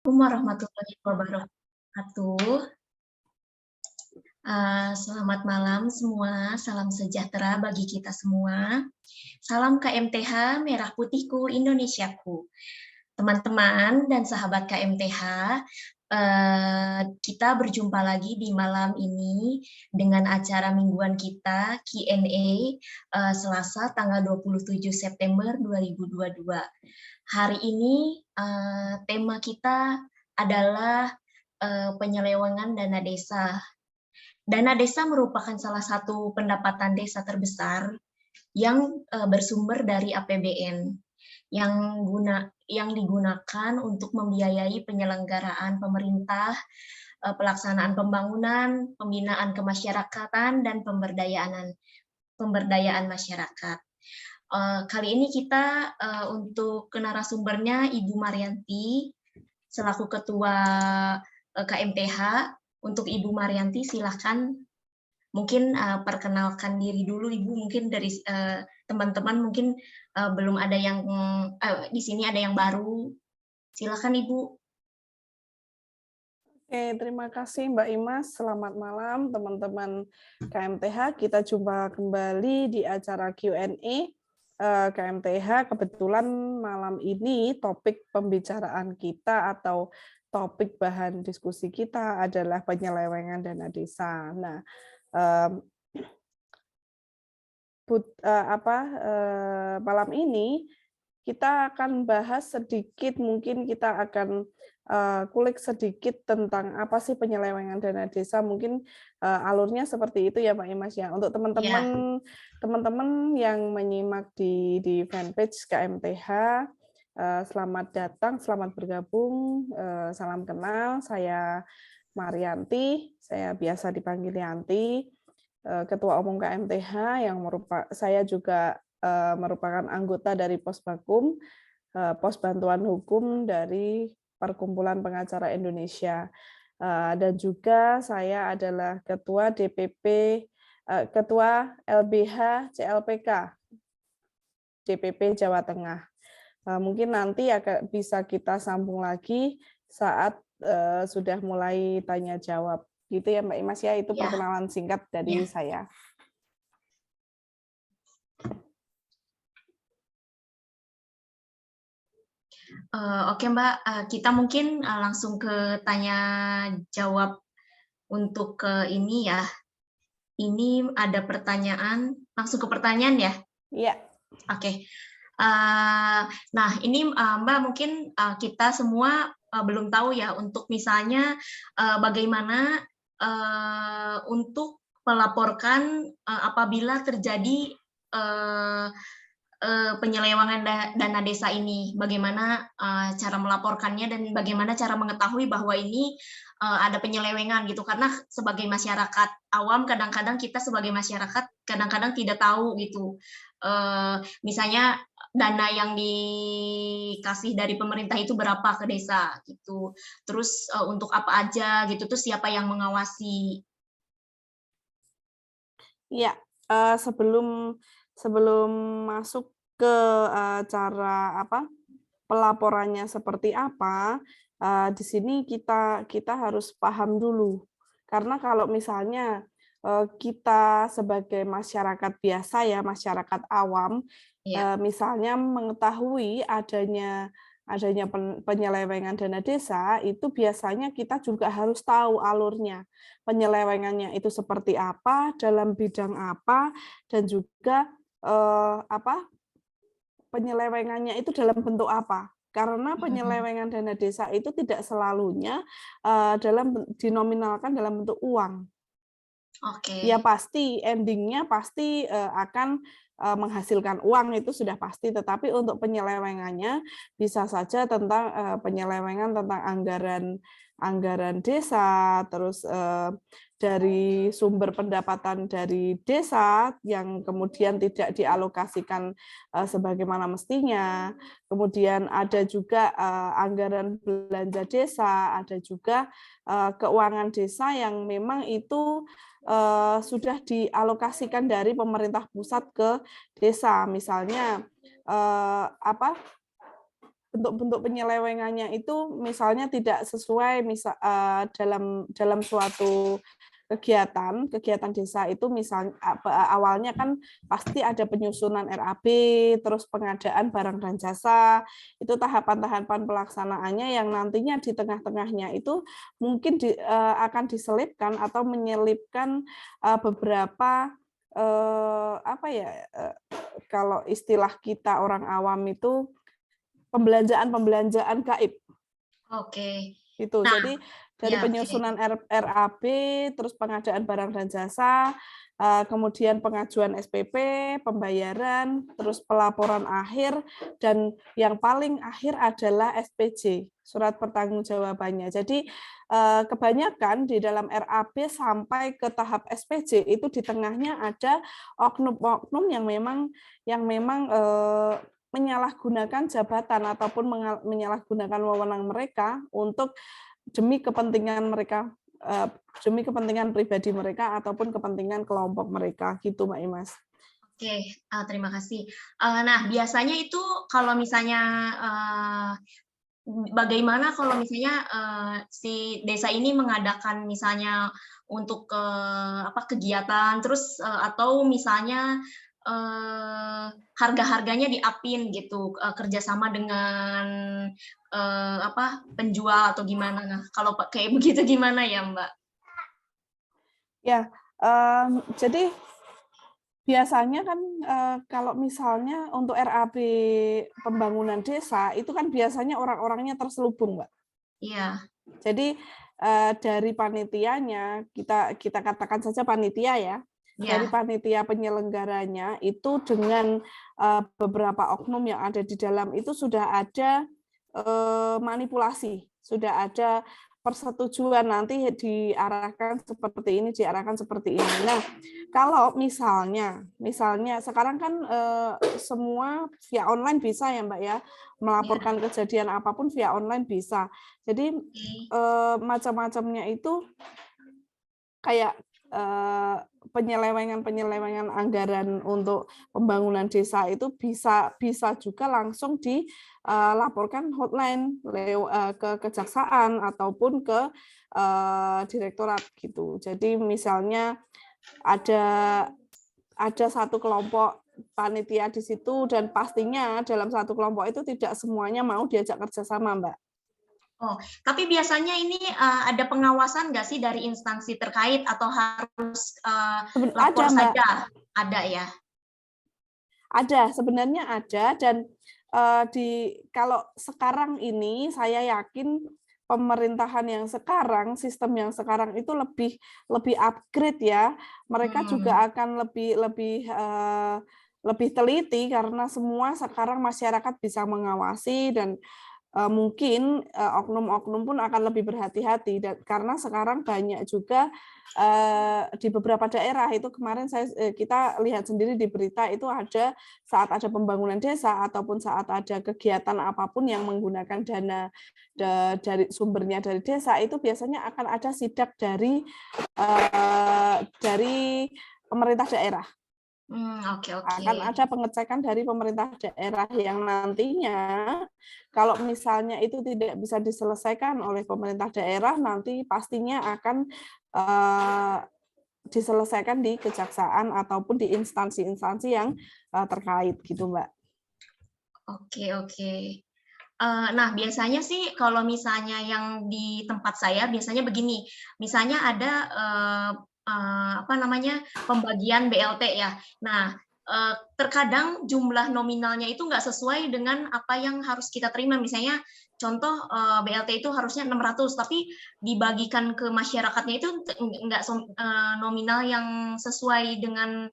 Assalamualaikum warahmatullahi wabarakatuh. Selamat malam semua, salam sejahtera bagi kita semua. Salam KMTH, Merah Putihku, Indonesiaku. Teman-teman dan sahabat KMTH, kita berjumpa lagi di malam ini dengan acara mingguan kita Q&A Selasa tanggal 27 September 2022. Hari ini tema kita adalah penyelewengan dana desa. Dana desa merupakan salah satu pendapatan desa terbesar yang bersumber dari APBN yang digunakan untuk membiayai penyelenggaraan pemerintah, pelaksanaan pembangunan, pembinaan kemasyarakatan, dan pemberdayaan masyarakat. Kali ini kita untuk narasumbernya Ibu Marianti selaku Ketua KMTH. Untuk Ibu Marianti silahkan mungkin perkenalkan diri dulu Ibu, mungkin dari teman-teman mungkin belum ada yang di sini ada yang baru. Silakan Ibu. Oke, terima kasih Mbak Imas. Selamat malam teman-teman KMTH. Kita jumpa kembali di acara Q&A KMTH. Kebetulan malam ini topik pembicaraan kita atau topik bahan diskusi kita adalah penyelewengan dana desa. Nah, malam ini kita akan bahas sedikit, mungkin kita akan kulik sedikit tentang apa sih penyelewengan dana desa. Mungkin alurnya seperti itu ya Mbak Imas ya. Untuk teman-teman yang menyimak di fanpage KMTH, selamat datang, selamat bergabung, salam kenal. Saya Marianti, saya biasa dipanggil Yanti, Ketua Umum KMTH yang saya juga merupakan anggota dari Posbakum, Pos Bantuan Hukum dari Perkumpulan Pengacara Indonesia, dan juga saya adalah Ketua DPP, Ketua LBH CLPK DPP Jawa Tengah. Mungkin nanti bisa kita sambung lagi saat sudah mulai tanya jawab. Gitu ya Mbak Imas ya, itu perkenalan singkat dari saya. Oke Mbak, kita mungkin langsung ke tanya jawab untuk ke ini ya. Ini ada pertanyaan, langsung ke pertanyaan ya? Iya. Oke. Nah, ini Mbak mungkin kita semua belum tahu ya untuk misalnya bagaimana untuk melaporkan apabila terjadi penyelewengan dana desa ini, bagaimana cara melaporkannya dan bagaimana cara mengetahui bahwa ini ada penyelewengan gitu, karena sebagai masyarakat awam kadang-kadang kita sebagai masyarakat kadang-kadang tidak tahu gitu, misalnya dana yang dikasih dari pemerintah itu berapa ke desa gitu, terus untuk apa aja gitu, terus siapa yang mengawasi. Iya, sebelum masuk ke cara pelaporannya seperti apa, di sini kita harus paham dulu. Karena kalau misalnya kita sebagai masyarakat biasa ya, masyarakat awam, misalnya mengetahui adanya penyelewengan dana desa, itu biasanya kita juga harus tahu alurnya. Penyelewengannya itu seperti apa, dalam bidang apa, dan juga penyelewengannya itu dalam bentuk apa. Karena penyelewengan dana desa itu tidak selalunya dinominalkan dalam bentuk uang. Ya pasti endingnya pasti akan menghasilkan uang, itu sudah pasti, tetapi untuk penyelewengannya bisa saja tentang penyelewengan tentang anggaran desa, terus dari sumber pendapatan dari desa yang kemudian tidak dialokasikan sebagaimana mestinya, kemudian ada juga anggaran belanja desa, ada juga keuangan desa yang memang itu sudah dialokasikan dari pemerintah pusat ke desa, misalnya bentuk-bentuk penyelewengannya itu misalnya tidak sesuai dalam suatu kegiatan desa itu misalnya awalnya kan pasti ada penyusunan RAB, terus pengadaan barang dan jasa, itu tahapan-tahapan pelaksanaannya yang nantinya di tengah-tengahnya itu mungkin akan diselipkan atau menyelipkan beberapa apa ya, kalau istilah kita orang awam itu pembelanjaan gaib. Oke. Gitu. Nah, Jadi dari ya oke. penyusunan RAB, terus pengadaan barang dan jasa, kemudian pengajuan SPP, pembayaran, terus pelaporan akhir, dan yang paling akhir adalah SPJ, surat pertanggungjawabannya. Jadi kebanyakan di dalam RAB sampai ke tahap SPJ itu di tengahnya ada oknum-oknum yang memang menyalahgunakan jabatan ataupun menyalahgunakan wewenang mereka untuk demi kepentingan mereka, demi kepentingan pribadi mereka ataupun kepentingan kelompok mereka, gitu Mbak Imas. Oke, terima kasih. Nah, biasanya itu kalau misalnya bagaimana kalau misalnya si desa ini mengadakan misalnya untuk kegiatan, terus atau misalnya harga-harganya di-up-in gitu, kerjasama dengan penjual atau gimana? Nah, kalau kayak begitu gimana ya, Mbak? Ya, jadi biasanya kan kalau misalnya untuk RAB pembangunan desa itu kan biasanya orang-orangnya terselubung, Mbak. Iya. Jadi dari panitianya kita katakan saja panitia ya. Dari Ya. panitia penyelenggaranya itu dengan beberapa oknum yang ada di dalam itu sudah ada manipulasi, sudah ada persetujuan nanti diarahkan seperti ini, diarahkan seperti ini. Nah, kalau misalnya sekarang kan semua via online bisa ya Mbak ya, melaporkan kejadian apapun via online bisa. Jadi macam-macamnya itu kayak penyelewengan anggaran untuk pembangunan desa itu bisa juga langsung dilaporkan hotline ke kejaksaan ataupun ke direktorat gitu. Jadi misalnya ada satu kelompok panitia di situ dan pastinya dalam satu kelompok itu tidak semuanya mau diajak kerjasama, Mbak. Oh, tapi biasanya ini ada pengawasan nggak sih dari instansi terkait atau harus lapor ada, Mbak. saja? Ada ya? Ada, sebenarnya ada dan kalau sekarang ini saya yakin pemerintahan yang sekarang, sistem yang sekarang itu lebih upgrade ya. Mereka juga akan lebih teliti karena semua sekarang masyarakat bisa mengawasi dan mungkin oknum-oknum pun akan lebih berhati-hati karena sekarang banyak juga di beberapa daerah itu kemarin kita lihat sendiri di berita itu ada saat ada pembangunan desa ataupun saat ada kegiatan apapun yang menggunakan dana dari sumbernya dari desa itu biasanya akan ada sidak dari pemerintah daerah. Oke. Akan ada pengecekan dari pemerintah daerah yang nantinya kalau misalnya itu tidak bisa diselesaikan oleh pemerintah daerah, nanti pastinya akan diselesaikan di kejaksaan ataupun di instansi-instansi yang terkait gitu, Mbak. Oke. Nah, biasanya sih kalau misalnya yang di tempat saya biasanya begini, misalnya ada pembagian BLT ya. Nah, terkadang jumlah nominalnya itu nggak sesuai dengan apa yang harus kita terima. Misalnya contoh BLT itu harusnya 600, tapi dibagikan ke masyarakatnya itu nggak nominal yang sesuai dengan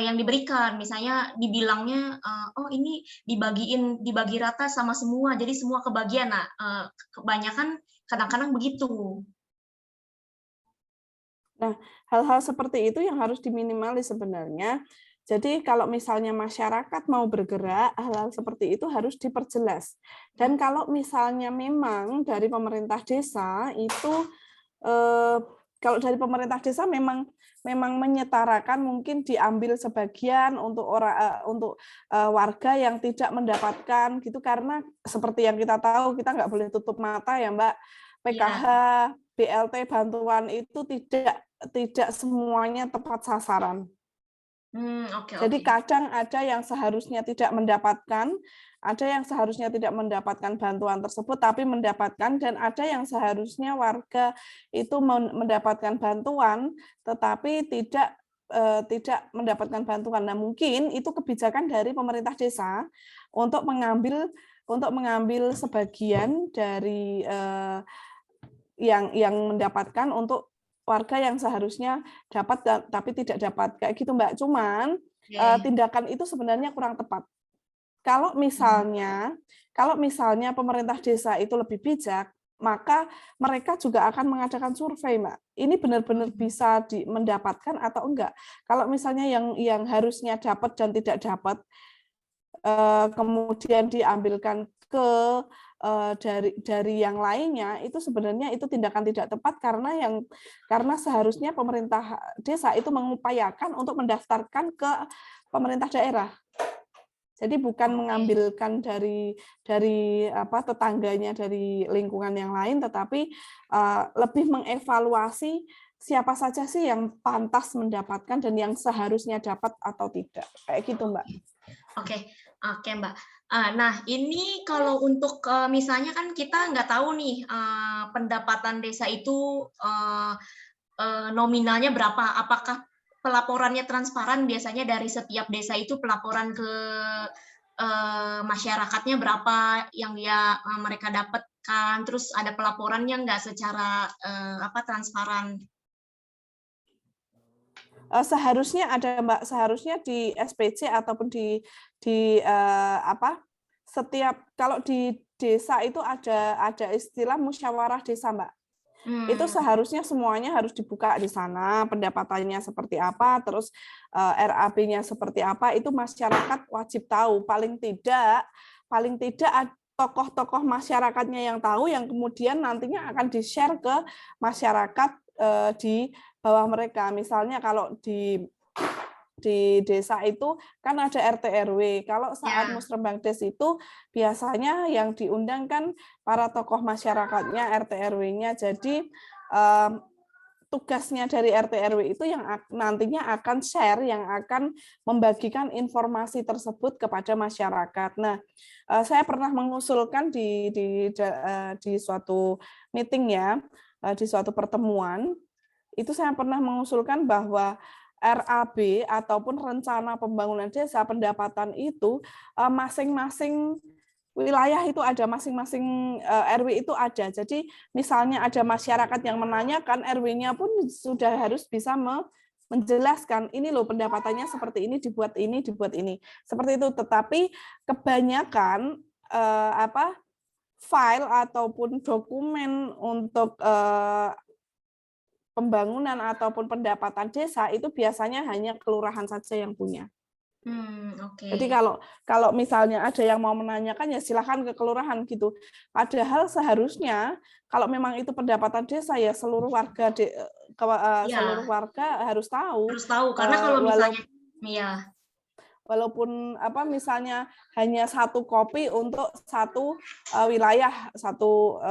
yang diberikan. Misalnya dibilangnya, oh ini dibagi rata sama semua, jadi semua kebagian. Nah, kebanyakan kadang-kadang begitu. Nah, hal-hal seperti itu yang harus diminimalis sebenarnya. Jadi kalau misalnya masyarakat mau bergerak, hal-hal seperti itu harus diperjelas. Dan kalau misalnya memang dari pemerintah desa itu kalau dari pemerintah desa memang menyetarakan, mungkin diambil sebagian untuk warga yang tidak mendapatkan gitu, karena seperti yang kita tahu, kita nggak boleh tutup mata ya Mbak, PKH, Iya. BLT, bantuan itu tidak semuanya tepat sasaran. Oke, Jadi oke. kadang ada yang seharusnya tidak mendapatkan, bantuan tersebut tapi mendapatkan, dan ada yang seharusnya warga itu mendapatkan bantuan tetapi tidak mendapatkan bantuan. Nah, mungkin itu kebijakan dari pemerintah desa untuk mengambil sebagian dari yang mendapatkan untuk warga yang seharusnya dapat tapi tidak dapat, kayak gitu Mbak. Cuman Oke. tindakan itu sebenarnya kurang tepat. Kalau Hmm. misalnya pemerintah desa itu lebih bijak, maka mereka juga akan mengadakan survei, Mbak. Ini benar-benar bisa mendapatkan atau enggak. Kalau misalnya yang harusnya dapat dan tidak dapat, kemudian diambilkan ke dari yang lainnya, itu sebenarnya itu tindakan tidak tepat, karena seharusnya pemerintah desa itu mengupayakan untuk mendaftarkan ke pemerintah daerah. Jadi bukan Oke. mengambilkan dari tetangganya, dari lingkungan yang lain, tetapi lebih mengevaluasi siapa saja sih yang pantas mendapatkan dan yang seharusnya dapat atau tidak. Kayak gitu, Mbak. Oke, oke, Mbak. Nah, ini kalau untuk, misalnya kan kita nggak tahu nih, pendapatan desa itu, nominalnya berapa, apakah pelaporannya transparan? Biasanya dari setiap desa itu pelaporan ke, masyarakatnya berapa yang mereka dapatkan, terus ada pelaporannya nggak secara, transparan? Seharusnya ada, Mbak, seharusnya di SPC ataupun setiap, kalau di desa itu ada istilah musyawarah desa, Mbak. Itu Hmm. seharusnya semuanya harus dibuka di sana, pendapatannya seperti apa, terus RAB-nya seperti apa, itu masyarakat wajib tahu. Paling tidak tokoh-tokoh masyarakatnya yang tahu, yang kemudian nantinya akan di-share ke masyarakat di bawah mereka. Misalnya kalau di desa itu kan ada RT RW. Kalau saat Ya. Musrembangdes itu biasanya yang diundang kan para tokoh masyarakatnya, RT RW-nya. Jadi tugasnya dari RT RW itu yang nantinya akan share, yang akan membagikan informasi tersebut kepada masyarakat. Nah, saya pernah mengusulkan di suatu meeting ya, di suatu pertemuan, itu saya pernah mengusulkan bahwa RAB ataupun rencana pembangunan desa, pendapatan itu masing-masing wilayah itu ada, masing-masing RW itu ada. Jadi misalnya ada masyarakat yang menanyakan, RW-nya pun sudah harus bisa menjelaskan, ini loh pendapatannya seperti ini, dibuat ini, seperti itu. Tetapi kebanyakan file ataupun dokumen untuk pembangunan ataupun pendapatan desa itu biasanya hanya kelurahan saja yang punya. Oke. Jadi kalau misalnya ada yang mau menanyakan, ya silakan ke kelurahan gitu. Padahal seharusnya kalau memang itu pendapatan desa, ya seluruh warga Iya, harus tahu. harus tahu karena kalau misalnya, Walaupun iya. walaupun misalnya hanya satu kopi untuk satu wilayah, satu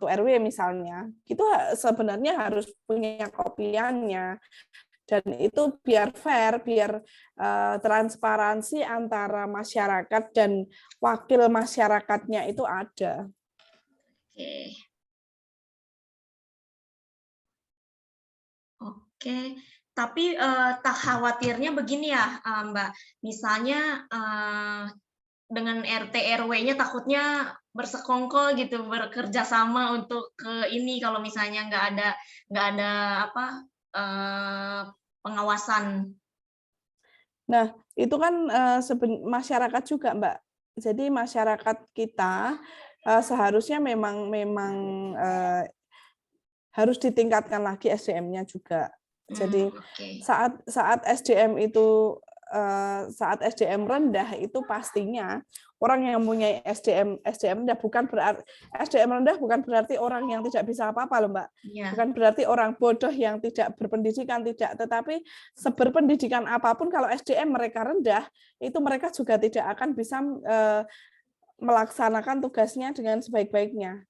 RW misalnya, itu sebenarnya harus punya kopiannya. Dan itu biar fair, biar transparansi antara masyarakat dan wakil masyarakatnya itu ada. Oke. Oke, tapi, tak khawatirnya begini ya, Mbak, misalnya, dengan RT RW-nya takutnya bersekongkol gitu, bekerja sama untuk ke ini kalau misalnya nggak ada apa, eee, pengawasan. Nah, itu kan masyarakat juga, Mbak. Jadi masyarakat kita seharusnya memang harus ditingkatkan lagi SDM-nya juga. Jadi Oke. saat SDM rendah, itu pastinya orang yang mempunyai SDM rendah bukan berarti orang yang tidak bisa apa-apa loh, Mbak. Iya. Bukan berarti orang bodoh yang tidak berpendidikan, tidak, tetapi seberpendidikan apapun kalau SDM mereka rendah, itu mereka juga tidak akan bisa melaksanakan tugasnya dengan sebaik-baiknya.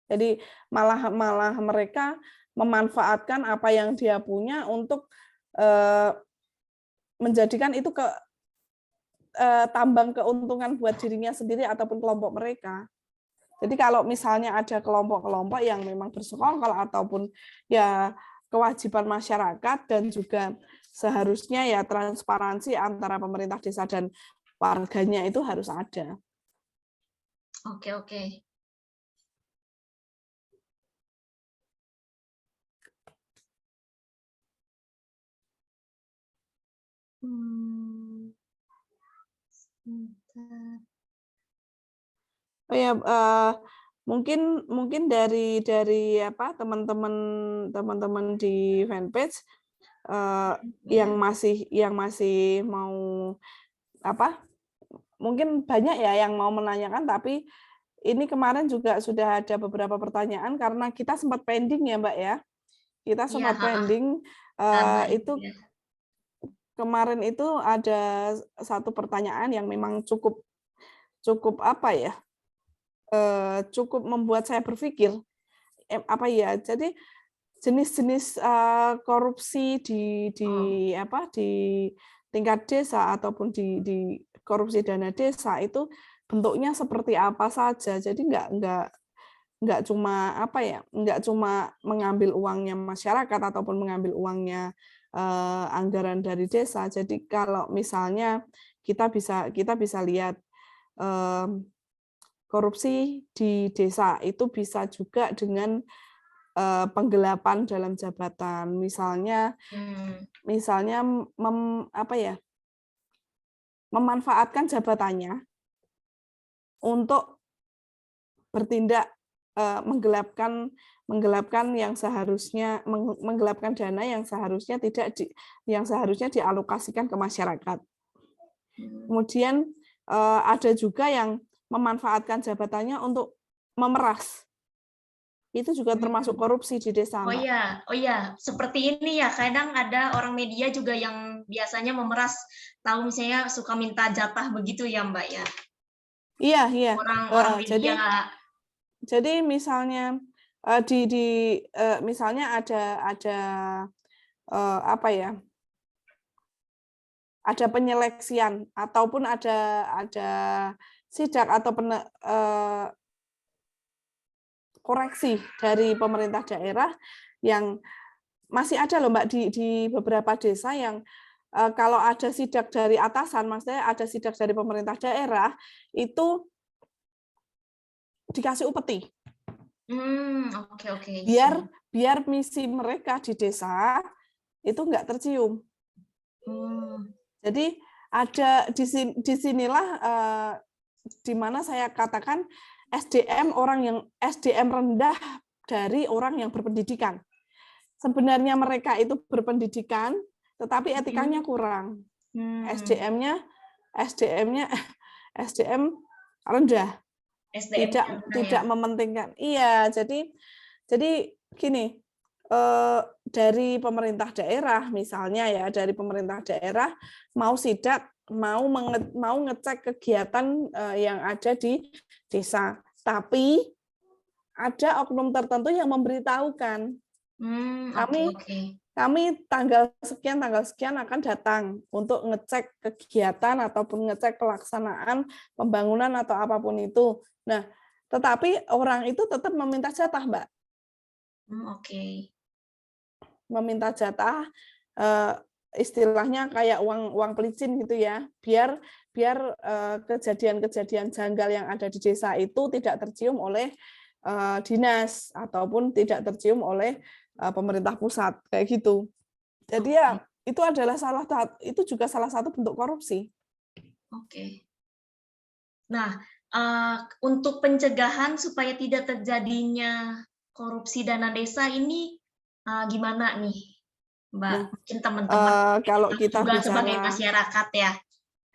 Jadi malah mereka memanfaatkan apa yang dia punya untuk menjadikan itu tambang keuntungan buat dirinya sendiri ataupun kelompok mereka. Jadi kalau misalnya ada kelompok-kelompok yang memang bersekongkol ataupun ya kewajiban masyarakat dan juga seharusnya ya transparansi antara pemerintah desa dan warganya itu harus ada. Oke, oke. Sebentar. Oh ya, mungkin dari apa teman-teman di fanpage Ya. yang masih mau apa? Mungkin banyak ya yang mau menanyakan, tapi ini kemarin juga sudah ada beberapa pertanyaan karena kita sempat pending ya, Mbak ya. Kita Iya, sempat pending karena itu ya. kemarin itu ada satu pertanyaan yang memang cukup apa ya? Cukup membuat saya berpikir apa ya? Jadi jenis-jenis korupsi di tingkat desa ataupun di korupsi dana desa itu bentuknya seperti apa saja. Jadi nggak cuma apa ya, nggak cuma mengambil uangnya masyarakat ataupun mengambil uangnya anggaran dari desa. Jadi kalau misalnya kita bisa lihat korupsi di desa itu bisa juga dengan penggelapan dalam jabatan, misalnya memanfaatkan jabatannya untuk bertindak menggelapkan yang seharusnya menggelapkan dana yang seharusnya dialokasikan ke masyarakat. Kemudian ada juga yang memanfaatkan jabatannya untuk memeras. Itu juga termasuk korupsi di desa, Mbak. Oh iya, seperti ini ya. Kadang ada orang media juga yang biasanya memeras, tahu misalnya suka minta jatah begitu ya, Mbak ya. Iya. Orang media. Jadi misalnya misalnya ada apa ya? Ada penyeleksian ataupun ada sidak atau koreksi dari pemerintah daerah yang masih ada loh, Mbak, di beberapa desa yang kalau ada sidak dari atasan, maksudnya ada sidak dari pemerintah daerah, itu dikasih upeti. Oke. Biar misi mereka di desa itu nggak tercium. Jadi ada di sinilah di mana saya katakan SDM rendah dari orang yang berpendidikan. Sebenarnya mereka itu berpendidikan, tetapi etikanya kurang. SDM rendah. Tidak mementingkan. Iya, jadi gini, dari pemerintah daerah misalnya ya, dari pemerintah daerah mau sidak, mau ngecek kegiatan yang ada di desa, tapi ada oknum tertentu yang memberitahukan kami tanggal sekian akan datang untuk ngecek kegiatan ataupun ngecek pelaksanaan pembangunan atau apapun itu. Nah, tetapi orang itu tetap meminta jatah, Mbak. Meminta jatah, istilahnya kayak uang pelicin gitu ya, biar kejadian-kejadian janggal yang ada di desa itu tidak tercium oleh dinas ataupun tidak tercium oleh pemerintah pusat kayak gitu. Jadi ya itu juga salah satu bentuk korupsi. Oke. Nah, untuk pencegahan supaya tidak terjadinya korupsi dana desa ini gimana nih, Mbak? Mungkin teman-teman kalau kita juga bicara sebagai masyarakat ya.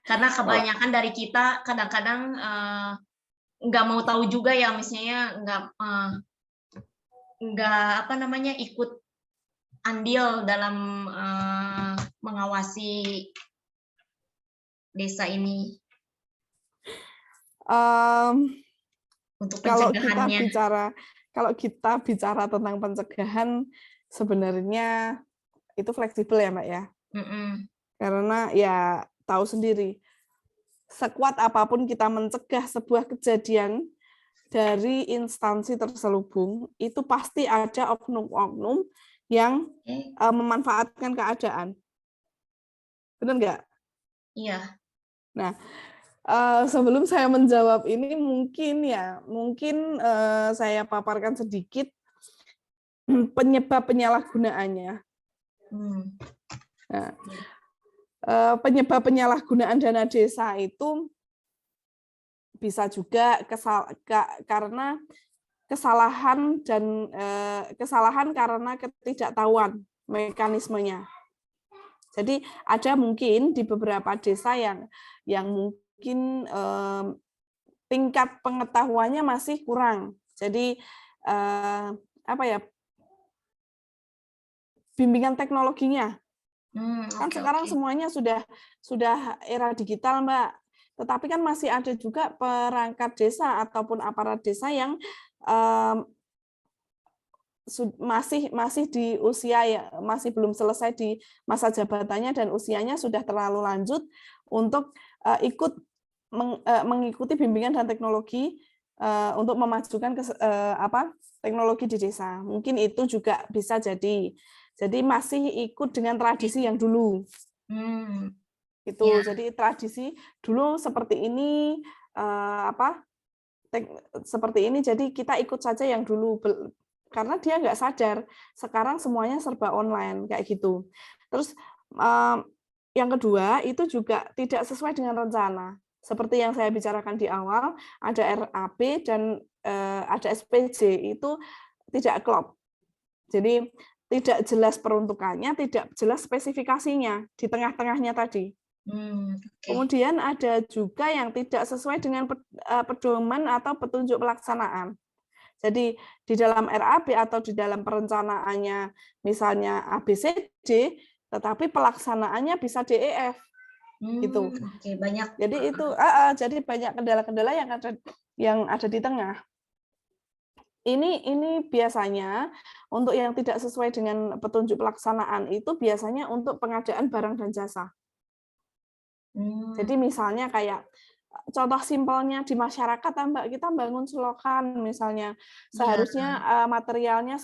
Karena Kalau kebanyakan dari kita kadang-kadang nggak mau tahu juga ya, misalnya nggak apa namanya ikut andil dalam mengawasi desa ini em, untuk kalau kita pencegahannya. bicara kalau kita bicara tentang pencegahan, sebenarnya itu fleksibel ya Mbak ya. Mm-mm. Karena ya tahu sendiri, sekuat apapun kita mencegah sebuah kejadian dari instansi terselubung, itu pasti ada oknum-oknum yang Okay. memanfaatkan keadaan. Benar nggak? Iya. Nah, sebelum saya menjawab ini mungkin saya paparkan sedikit penyebab penyalahgunaannya. Hmm. Nah, penyebab penyalahgunaan dana desa itu bisa juga karena kesalahan karena ketidaktahuan mekanismenya. Jadi ada mungkin di beberapa desa yang mungkin tingkat pengetahuannya masih kurang. Jadi apa ya, bimbingan teknologinya kan Oke, sekarang oke. semuanya sudah era digital, Mbak. Tetapi kan masih ada juga perangkat desa ataupun aparat desa yang masih di usia ya, masih belum selesai di masa jabatannya dan usianya sudah terlalu lanjut untuk mengikuti bimbingan dan teknologi untuk memajukan teknologi di desa. Mungkin itu juga bisa jadi. Jadi masih ikut dengan tradisi yang dulu. Hmm. Itu. Ya. Jadi tradisi dulu seperti ini seperti ini, jadi kita ikut saja yang dulu karena dia nggak sadar sekarang semuanya serba online kayak gitu. Terus yang kedua itu juga tidak sesuai dengan rencana. Seperti yang saya bicarakan di awal, ada RAP dan ada SPJ itu tidak klop. Jadi tidak jelas peruntukannya, tidak jelas spesifikasinya di tengah-tengahnya tadi. Okay. Kemudian ada juga yang tidak sesuai dengan pedoman atau petunjuk pelaksanaan. Jadi di dalam RAP atau di dalam perencanaannya misalnya ABCD, tetapi pelaksanaannya bisa DEF gitu. Okay. Banyak. Jadi itu jadi banyak kendala-kendala yang ada di tengah. Ini biasanya untuk yang tidak sesuai dengan petunjuk pelaksanaan itu biasanya untuk pengadaan barang dan jasa. Jadi misalnya kayak contoh simpelnya di masyarakat, Mbak, kita bangun selokan misalnya, Iya. seharusnya materialnya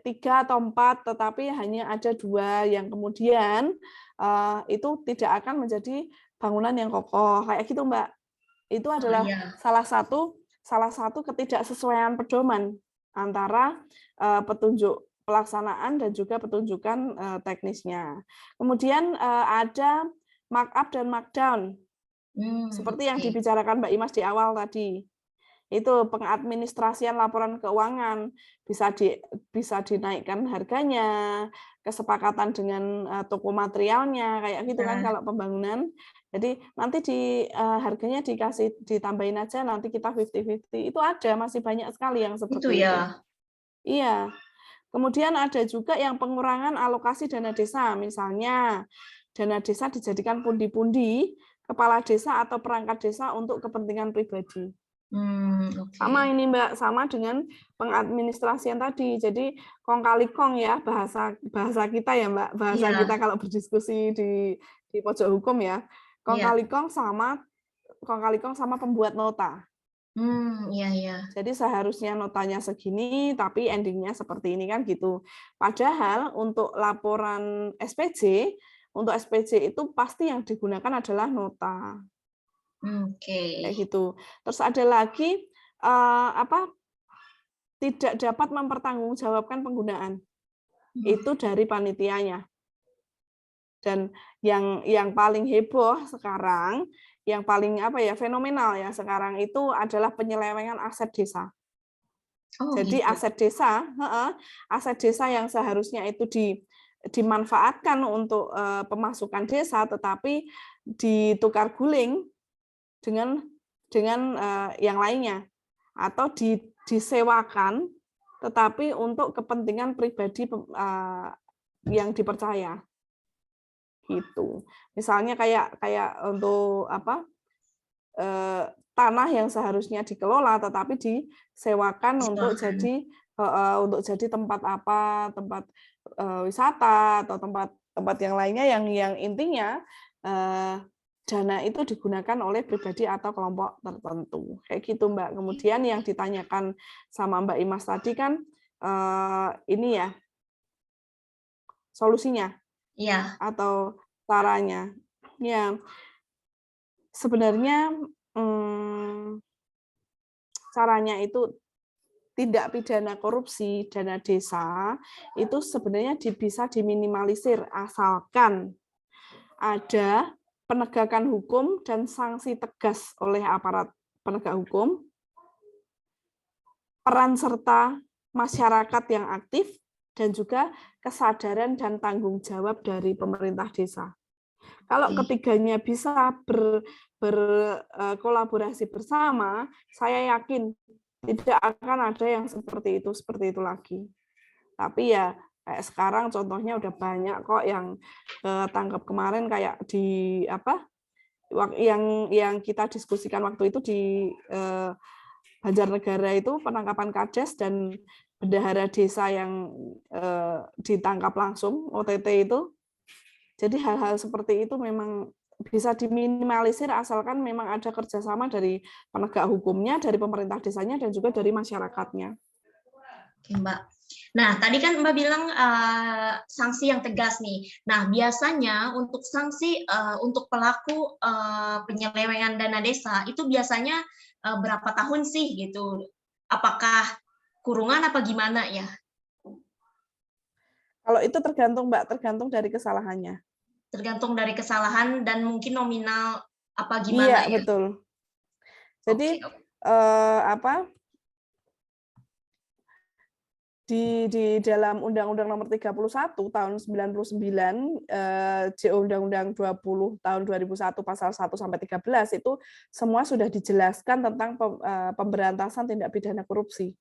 3 atau 4, tetapi hanya ada 2 yang kemudian itu tidak akan menjadi bangunan yang kokoh kayak gitu, Mbak. Itu adalah Iya. salah satu ketidaksesuaian pedoman antara petunjuk pelaksanaan dan juga petunjukan teknisnya. Kemudian ada markup dan markdown, seperti yang Okay. dibicarakan Mbak Imas di awal tadi. Itu pengadministrasian laporan keuangan, bisa dinaikkan harganya, kesepakatan dengan toko materialnya, kayak gitu kan kalau pembangunan. Jadi nanti harganya ditambahin aja, nanti kita 50-50. Itu ada, masih banyak sekali yang Itu seperti itu. ya. Iya. Kemudian ada juga yang pengurangan alokasi dana desa, misalnya dana desa dijadikan pundi-pundi kepala desa atau perangkat desa untuk kepentingan pribadi. Sama Okay. ini Mbak, sama dengan pengadministrasian tadi. Jadi kong kali kong ya bahasa kita ya Mbak, bahasa Iya. kita kalau berdiskusi di pojok hukum ya. Kong Iya. kali kong sama pembuat nota. Iya, iya. Jadi seharusnya notanya segini, tapi endingnya seperti ini kan gitu. Padahal untuk laporan SPJ, untuk SPJ itu pasti yang digunakan adalah nota. Kayak Okay. gitu. Terus ada lagi tidak dapat mempertanggungjawabkan penggunaan. Itu dari panitianya. Dan yang paling heboh sekarang, yang paling fenomenal ya sekarang itu adalah penyelewengan aset desa. Oh Jadi gitu. aset desa yang seharusnya itu dimanfaatkan untuk pemasukan desa, tetapi ditukar guling dengan yang lainnya, atau disewakan, tetapi untuk kepentingan pribadi yang dipercaya, gitu. Misalnya kayak untuk apa, tanah yang seharusnya dikelola, tetapi disewakan untuk Silakan. jadi tempat apa, tempat wisata atau tempat yang lainnya yang intinya dana itu digunakan oleh pribadi atau kelompok tertentu. Kayak gitu, Mbak. Kemudian yang ditanyakan sama Mbak Imas tadi kan ini ya, solusinya Iya, atau caranya. Ya, sebenarnya caranya itu tindak pidana korupsi dana desa itu sebenarnya bisa diminimalisir asalkan ada penegakan hukum dan sanksi tegas oleh aparat penegak hukum, peran serta masyarakat yang aktif, dan juga kesadaran dan tanggung jawab dari pemerintah desa. Kalau oke. ketiganya bisa berkolaborasi bersama, saya yakin tidak akan ada yang seperti itu lagi. Tapi ya kayak sekarang contohnya udah banyak kok yang tangkap kemarin, kayak di apa yang kita diskusikan waktu itu di Banjarnegara itu, penangkapan Kades dan bendahara desa yang ditangkap langsung OTT itu. Jadi hal-hal seperti itu memang bisa diminimalisir asalkan memang ada kerjasama dari penegak hukumnya, dari pemerintah desanya, dan juga dari masyarakatnya. Oke, Mbak. Nah, tadi kan Mbak bilang sanksi yang tegas nih. Nah, biasanya untuk sanksi untuk pelaku penyelewengan dana desa itu biasanya berapa tahun sih gitu? Apakah kurungan apa gimana ya? Kalau itu tergantung, Mbak, tergantung dari kesalahannya. Tergantung dari kesalahan dan mungkin nominal apa Iya, gimana ya? betul. Jadi Oke, oke. apa di dalam Undang-Undang Nomor 31 tahun 99, Undang-Undang 20 tahun 2001 pasal 1 sampai 13 itu semua sudah dijelaskan tentang pemberantasan tindak pidana korupsi.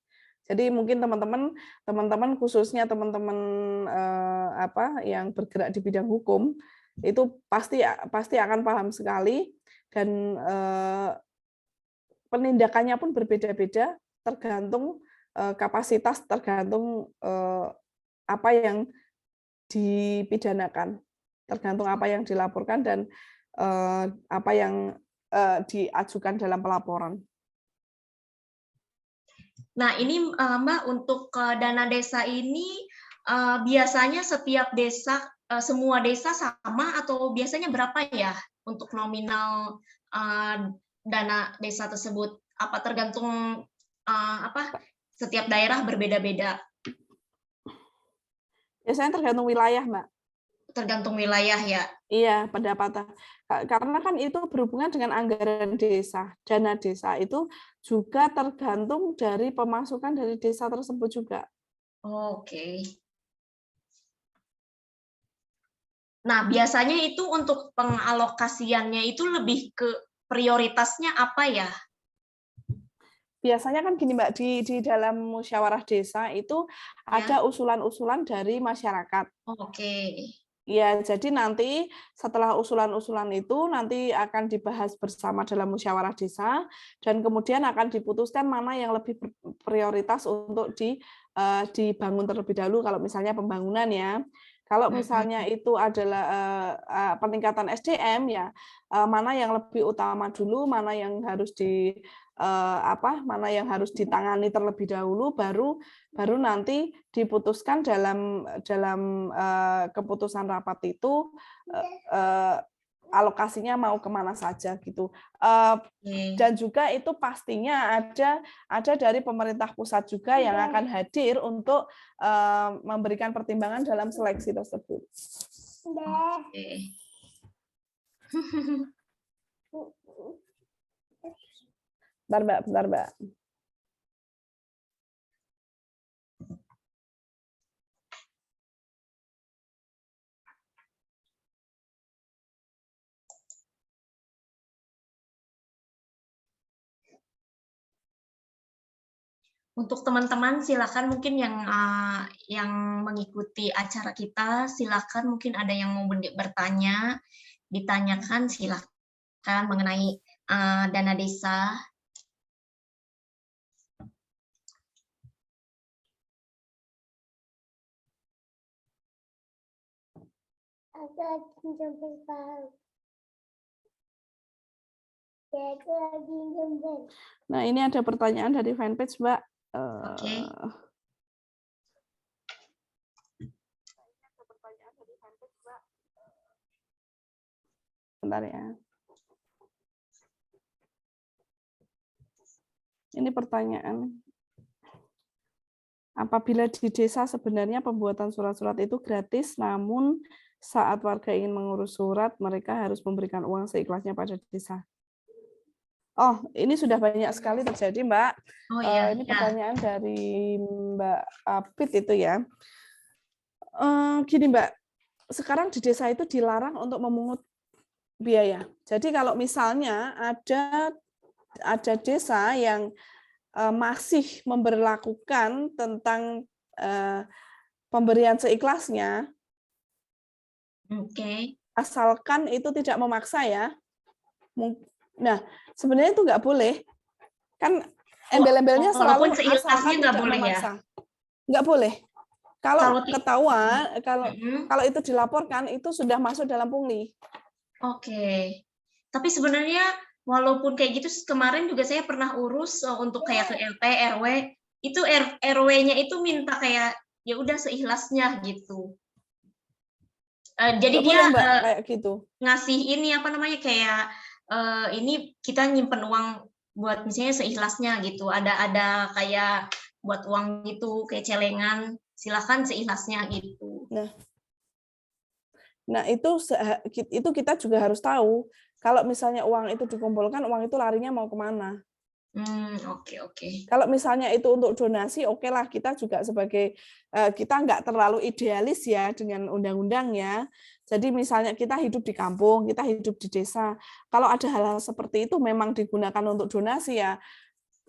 Jadi mungkin teman-teman khususnya teman-teman apa yang bergerak di bidang hukum itu pasti akan paham sekali, dan penindakannya pun berbeda-beda tergantung kapasitas, tergantung apa yang dipidanakan, tergantung apa yang dilaporkan dan apa yang diajukan dalam pelaporan. Nah, ini Mbak, untuk dana desa ini biasanya setiap desa, semua desa sama atau biasanya berapa ya untuk nominal dana desa tersebut? Apa tergantung apa setiap daerah berbeda-beda? Biasanya tergantung wilayah, Mbak. Tergantung wilayah ya. Iya, pendapatan. Karena kan itu berhubungan dengan anggaran desa. Dana desa itu juga tergantung dari pemasukan dari desa tersebut juga. Oke. Nah, biasanya itu untuk pengalokasiannya itu lebih ke prioritasnya apa ya? Biasanya kan gini, Mbak, di dalam musyawarah desa itu Ya. ada usulan-usulan dari masyarakat. Oke. Ya, jadi nanti setelah usulan-usulan itu nanti akan dibahas bersama dalam musyawarah desa, dan kemudian akan diputuskan mana yang lebih prioritas untuk dibangun terlebih dahulu kalau misalnya pembangunan ya. Kalau misalnya itu adalah peningkatan SDM ya, mana yang lebih utama dulu, mana yang harus mana yang harus ditangani terlebih dahulu, baru nanti diputuskan dalam keputusan rapat itu alokasinya mau kemana saja gitu. Dan juga itu pastinya ada dari pemerintah pusat juga yang akan hadir untuk memberikan pertimbangan dalam seleksi tersebut. Oke. Bentar, Mbak. Untuk teman-teman silakan mungkin yang mengikuti acara kita, silakan mungkin ada yang mau bertanya, ditanyakan silakan mengenai dana desa. Nah, ini ada pertanyaan dari fanpage, Mbak. Oke. Bentar ya. Ini pertanyaan. Apabila di desa sebenarnya pembuatan surat-surat itu gratis, namun saat warga ingin mengurus surat, mereka harus memberikan uang seikhlasnya pada desa. Oh, ini sudah banyak sekali terjadi, Mbak. Oh iya, ini ya. pertanyaan dari Mbak Apit itu ya. Gini, Mbak, sekarang di desa itu dilarang untuk memungut biaya. Jadi kalau misalnya ada desa yang masih memberlakukan tentang pemberian seikhlasnya, Oke. asalkan itu tidak memaksa ya. Nah, sebenarnya itu nggak boleh. Kan embel-embelnya selalu Walaupun seikhlasnya asalkan nggak tidak boleh ya? memaksa. Nggak boleh. Kalau Kalau ketahuan, Mhm. kalau itu dilaporkan, itu sudah masuk dalam pungli. Oke. Tapi sebenarnya walaupun kayak gitu kemarin juga saya pernah urus untuk kayak ke RT, RW, itu RW-nya itu minta kayak ya udah seikhlasnya gitu. Jadi Nggak dia boleh, Mbak, kayak gitu. ngasih ini apa namanya kayak ini kita nyimpen uang buat misalnya seikhlasnya gitu. Ada kayak buat uang gitu kayak celengan, silakan seikhlasnya gitu. Nah, itu kita juga harus tahu kalau misalnya uang itu dikumpulkan, uang itu larinya mau kemana. Oke. Kalau misalnya itu untuk donasi, oke lah, kita juga sebagai kita nggak terlalu idealis ya dengan undang-undang ya. Jadi misalnya kita hidup di kampung, kita hidup di desa. Kalau ada hal-hal seperti itu memang digunakan untuk donasi ya,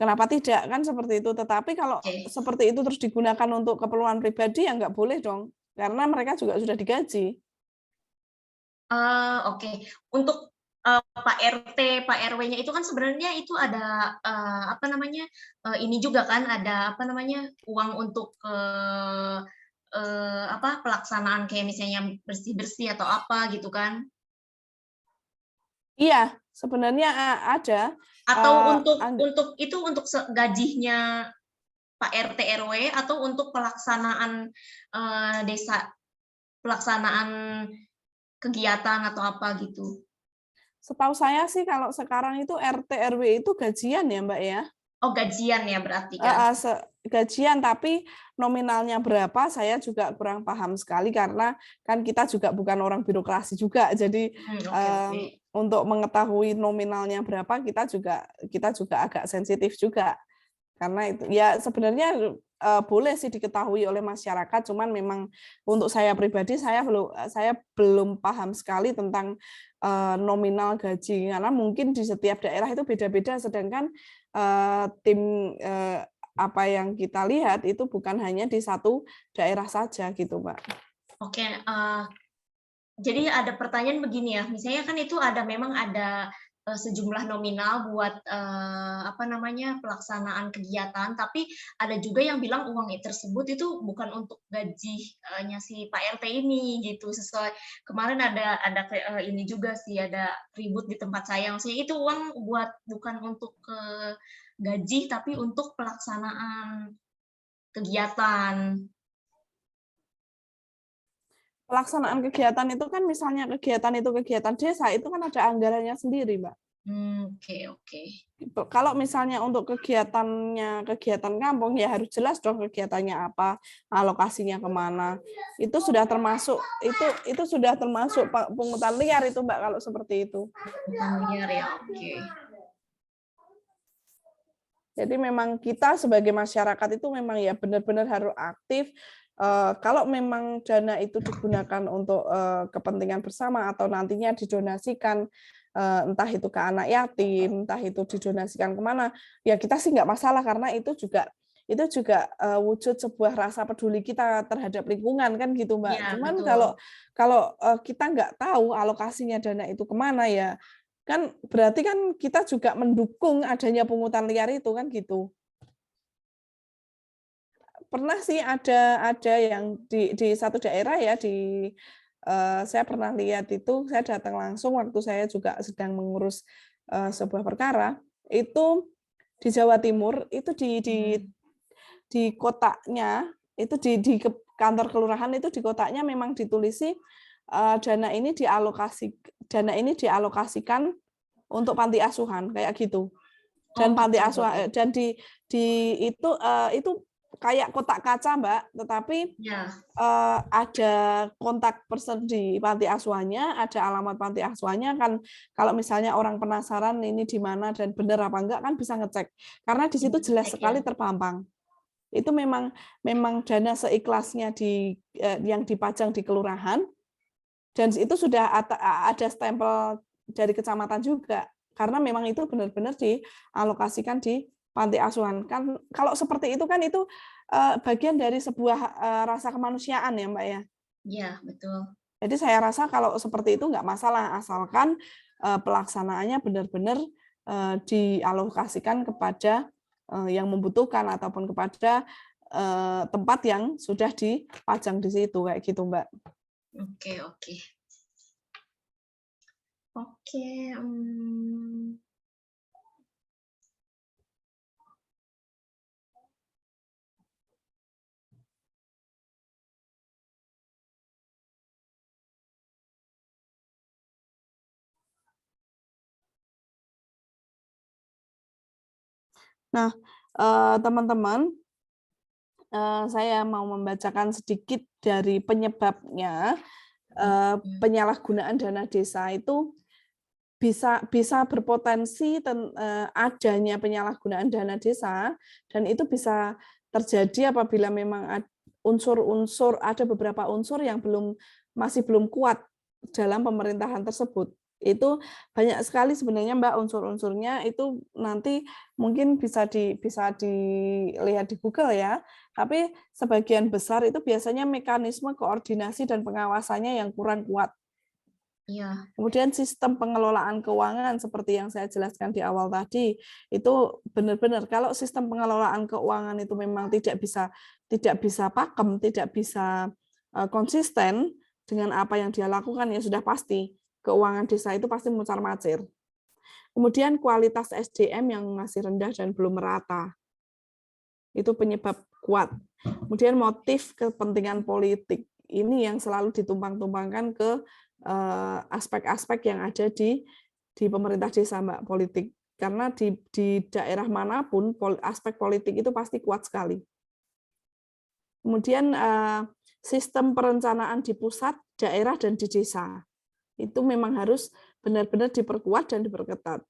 kenapa tidak kan seperti itu. Tetapi kalau Oke. seperti itu terus digunakan untuk keperluan pribadi ya nggak boleh dong, karena mereka juga sudah digaji. Oke. Untuk Pak RT, Pak RW-nya itu kan sebenarnya itu ada apa namanya ini juga kan ada apa namanya uang untuk apa pelaksanaan kayak misalnya bersih-bersih atau apa gitu kan? Iya, sebenarnya ada. Atau untuk itu untuk gajinya Pak RT RW atau untuk pelaksanaan desa pelaksanaan kegiatan atau apa gitu? Setahu saya sih kalau sekarang itu RT RW itu gajian ya, Mbak ya. Oh gajian ya berarti kan? Gajian, tapi nominalnya berapa saya juga kurang paham sekali karena kan kita juga bukan orang birokrasi juga. Jadi Oke. untuk mengetahui nominalnya berapa kita juga agak sensitif juga. Karena itu ya sebenarnya boleh sih diketahui oleh masyarakat, cuman memang untuk saya pribadi saya belum paham sekali tentang nominal gaji karena mungkin di setiap daerah itu beda-beda, sedangkan tim apa yang kita lihat itu bukan hanya di satu daerah saja gitu, Mbak. Oke, jadi ada pertanyaan begini ya, misalnya kan itu memang ada sejumlah nominal buat apa namanya pelaksanaan kegiatan, tapi ada juga yang bilang uang tersebut itu bukan untuk gajinya si Pak RT ini gitu. Sesuai kemarin ada ini juga sih ada ribut di tempat saya, maksudnya itu uang bukan untuk gaji tapi untuk pelaksanaan kegiatan. Pelaksanaan kegiatan itu kan misalnya kegiatan desa itu kan ada anggarannya sendiri, Mbak. Oke. Kalau misalnya untuk kegiatan kampung ya harus jelas dong kegiatannya apa, alokasinya kemana. Itu sudah termasuk pungutan liar itu, Mbak, kalau seperti itu. Pungutan liar ya, oke. Jadi memang kita sebagai masyarakat itu memang ya benar-benar harus aktif. Kalau memang dana itu digunakan untuk kepentingan bersama atau nantinya didonasikan entah itu ke anak yatim, entah itu didonasikan kemana, ya kita sih nggak masalah karena itu juga itu juga wujud sebuah rasa peduli kita terhadap lingkungan kan gitu Mbak. Iya, Cuman betul. kalau kita nggak tahu alokasinya dana itu kemana ya, kan berarti kan kita juga mendukung adanya pungutan liar itu kan gitu. Pernah sih ada yang di satu daerah ya saya pernah lihat itu, saya datang langsung waktu saya juga sedang mengurus sebuah perkara, itu di Jawa Timur itu di kotaknya itu di kantor kelurahan itu di kotaknya memang ditulisi dana ini dialokasikan untuk panti asuhan kayak gitu. Oh, Dan panti gitu. asuhan dan itu kayak kotak kaca, Mbak, tetapi Ya. ada kontak person di panti asuhannya, ada alamat panti asuhannya kan kalau misalnya orang penasaran ini di mana dan benar apa enggak kan bisa ngecek. Karena di situ jelas Cek ya. sekali terpampang. Itu memang dana seikhlasnya yang dipajang di kelurahan dan itu sudah ada stempel dari kecamatan juga. Karena memang itu benar-benar dialokasikan di panti asuhan. Kan kalau seperti itu kan itu bagian dari sebuah rasa kemanusiaan ya, Mbak ya. Iya, betul. Jadi saya rasa kalau seperti itu nggak masalah asalkan pelaksanaannya benar-benar dialokasikan kepada yang membutuhkan ataupun kepada tempat yang sudah dipajang di situ kayak gitu, Mbak. Oke, oke. Oke, Nah, teman-teman, saya mau membacakan sedikit dari penyebabnya penyalahgunaan dana desa itu bisa berpotensi adanya penyalahgunaan dana desa dan itu bisa terjadi apabila memang ada beberapa unsur yang masih belum kuat dalam pemerintahan tersebut. Itu banyak sekali sebenarnya Mbak unsur-unsurnya itu nanti mungkin bisa dilihat di Google ya. Tapi sebagian besar itu biasanya mekanisme koordinasi dan pengawasannya yang kurang kuat. iya. Kemudian sistem pengelolaan keuangan seperti yang saya jelaskan di awal tadi, itu benar-benar kalau sistem pengelolaan keuangan itu memang tidak bisa pakem, tidak bisa konsisten dengan apa yang dia lakukan ya sudah pasti keuangan desa itu pasti mucar-macir. Kemudian kualitas SDM yang masih rendah dan belum merata. Itu penyebab kuat. Kemudian motif kepentingan politik ini yang selalu ditumpang-tumpangkan ke aspek-aspek yang ada di pemerintah desa, Mbak, politik. Karena di daerah manapun aspek politik itu pasti kuat sekali. Kemudian sistem perencanaan di pusat, daerah, dan di desa. Itu memang harus benar-benar diperkuat dan diperketat.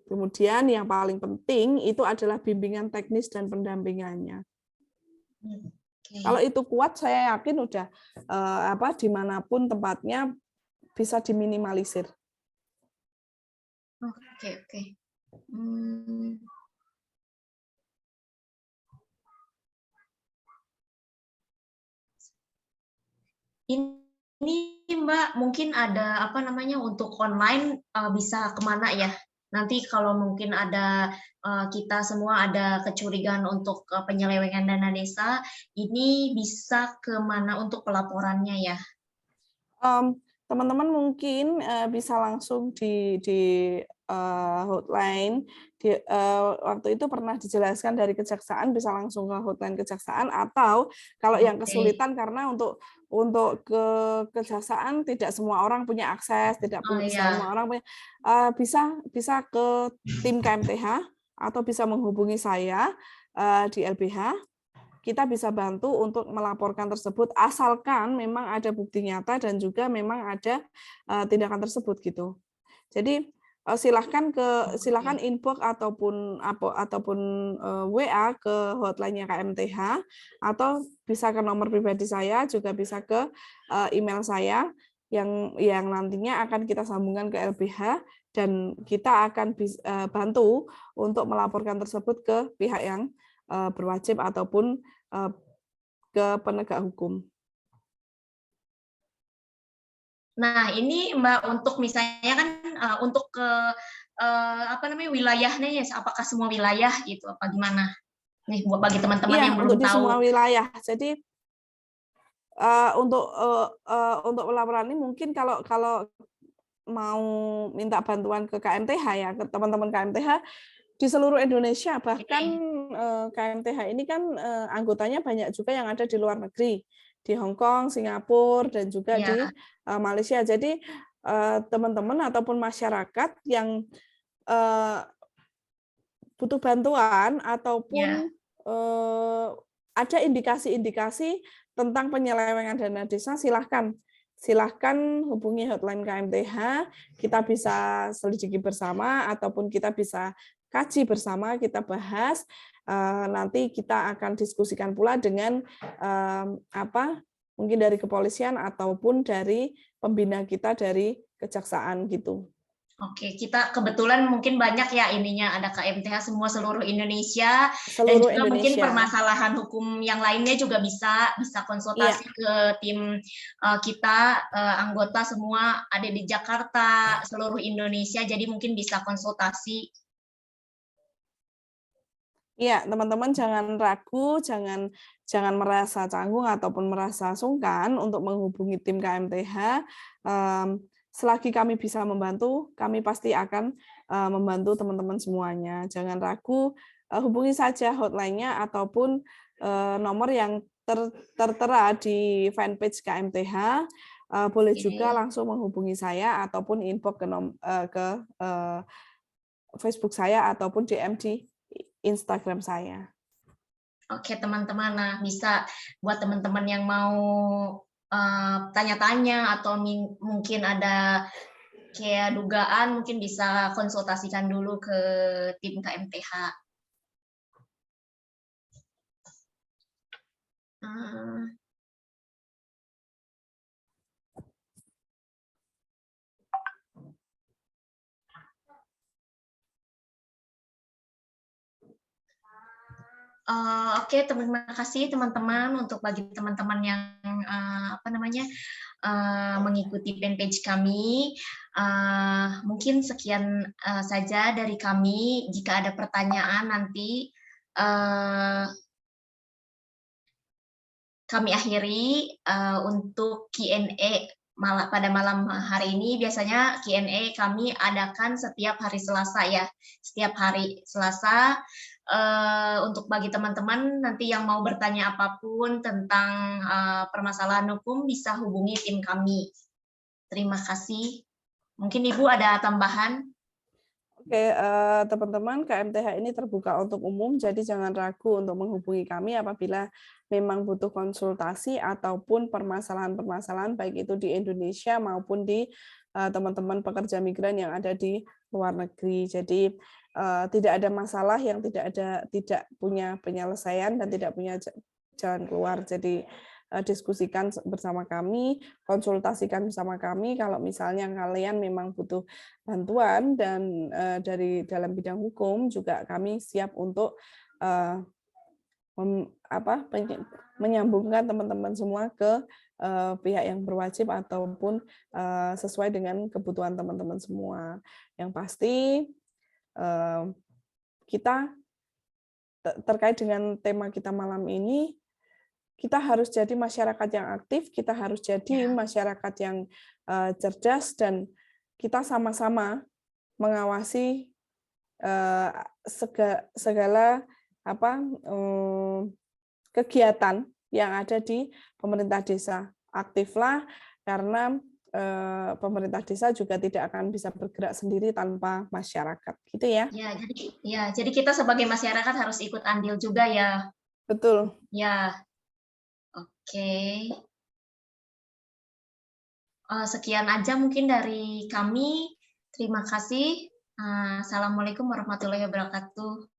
Kemudian yang paling penting itu adalah bimbingan teknis dan pendampingannya. Okay. Kalau itu kuat, saya yakin udah dimanapun tempatnya bisa diminimalisir. Oke, oke. Ini Mbak, mungkin ada apa namanya untuk online bisa kemana ya? Nanti kalau mungkin ada kita semua ada kecurigaan untuk penyelewengan dana desa, ini bisa kemana untuk pelaporannya ya? Teman-teman mungkin bisa langsung di hotline. Waktu itu pernah dijelaskan dari kejaksaan bisa langsung ke hotline kejaksaan atau kalau yang kesulitan karena untuk ke kejaksaan tidak semua orang punya akses, tidak semua orang punya bisa ke tim KMTH atau bisa menghubungi saya di LBH. Kita bisa bantu untuk melaporkan tersebut asalkan memang ada bukti nyata dan juga memang ada tindakan tersebut gitu. Jadi silahkan inbox ataupun WA ke hotline-nya KMTH atau bisa ke nomor pribadi saya, juga bisa ke email saya yang nantinya akan kita sambungkan ke LBH dan kita akan bantu untuk melaporkan tersebut ke pihak yang berwajib ataupun ke penegak hukum. Nah, ini Mbak untuk misalnya kan untuk ke apa namanya wilayahnya ya, apakah semua wilayah gitu apa gimana? Nih buat bagi teman-teman Iya, yang untuk belum di semua tahu. wilayah. Jadi untuk pelaporan ini mungkin kalau mau minta bantuan ke KMTH ya, ke teman-teman KMTH di seluruh Indonesia, bahkan Oke. KMTH ini kan anggotanya banyak juga yang ada di luar negeri, di Hong Kong, Singapura, dan juga Ya, di Malaysia. Jadi teman-teman ataupun masyarakat yang butuh bantuan ya. ataupun ada indikasi-indikasi tentang penyelewengan dana desa, silahkan hubungi hotline KMTH, kita bisa selidiki bersama ataupun kita bisa kaji bersama, kita bahas, nanti kita akan diskusikan pula dengan mungkin dari kepolisian ataupun dari pembina kita dari kejaksaan gitu. Oke, kita kebetulan mungkin banyak ya ininya ada KMTH semua seluruh Indonesia dan Seluruh juga mungkin Indonesia. permasalahan hukum yang lainnya juga bisa Iya, konsultasi ke tim kita anggota semua ada di Jakarta, seluruh Indonesia jadi mungkin bisa konsultasi. iya, teman-teman jangan ragu, jangan merasa canggung ataupun merasa sungkan untuk menghubungi tim KMTH. Selagi kami bisa membantu, kami pasti akan membantu teman-teman semuanya. Jangan ragu, hubungi saja hotline-nya ataupun nomor yang tertera di fanpage KMTH. Boleh juga Oke. langsung menghubungi saya ataupun inbox ke Facebook saya ataupun DM di Instagram saya. Oke teman-teman, nah bisa buat teman-teman yang mau tanya-tanya atau mungkin ada kayak dugaan mungkin bisa konsultasikan dulu ke tim KMTH. Oke, terima kasih teman-teman untuk bagi teman-teman yang mengikuti fanpage kami. Mungkin sekian saja dari kami. Jika ada pertanyaan nanti kami akhiri untuk Q&A pada malam hari ini. Biasanya Q&A kami adakan setiap hari Selasa ya, setiap hari Selasa. Untuk bagi teman-teman nanti yang mau bertanya apapun tentang permasalahan hukum bisa hubungi tim kami. Terima kasih. Mungkin Ibu ada tambahan? Oke, teman-teman, KMTH ini terbuka untuk umum, jadi jangan ragu untuk menghubungi kami apabila memang butuh konsultasi ataupun permasalahan-permasalahan baik itu di Indonesia maupun di teman-teman pekerja migran yang ada di luar negeri. Jadi tidak ada masalah yang tidak punya penyelesaian dan tidak punya jalan keluar. Jadi diskusikan bersama kami, konsultasikan bersama kami kalau misalnya kalian memang butuh bantuan dan dari dalam bidang hukum juga kami siap untuk menyambungkan teman-teman semua ke pihak yang berwajib ataupun sesuai dengan kebutuhan teman-teman semua. Yang pasti kita terkait dengan tema kita malam ini, kita harus jadi masyarakat yang aktif, kita harus jadi masyarakat yang cerdas, dan kita sama-sama mengawasi segala kegiatan yang ada di pemerintah desa. Aktiflah, karena pemerintah desa juga tidak akan bisa bergerak sendiri tanpa masyarakat, gitu ya. Jadi kita sebagai masyarakat harus ikut andil juga ya. Betul. Ya, oke. Sekian aja mungkin dari kami. Terima kasih. Assalamualaikum warahmatullahi wabarakatuh.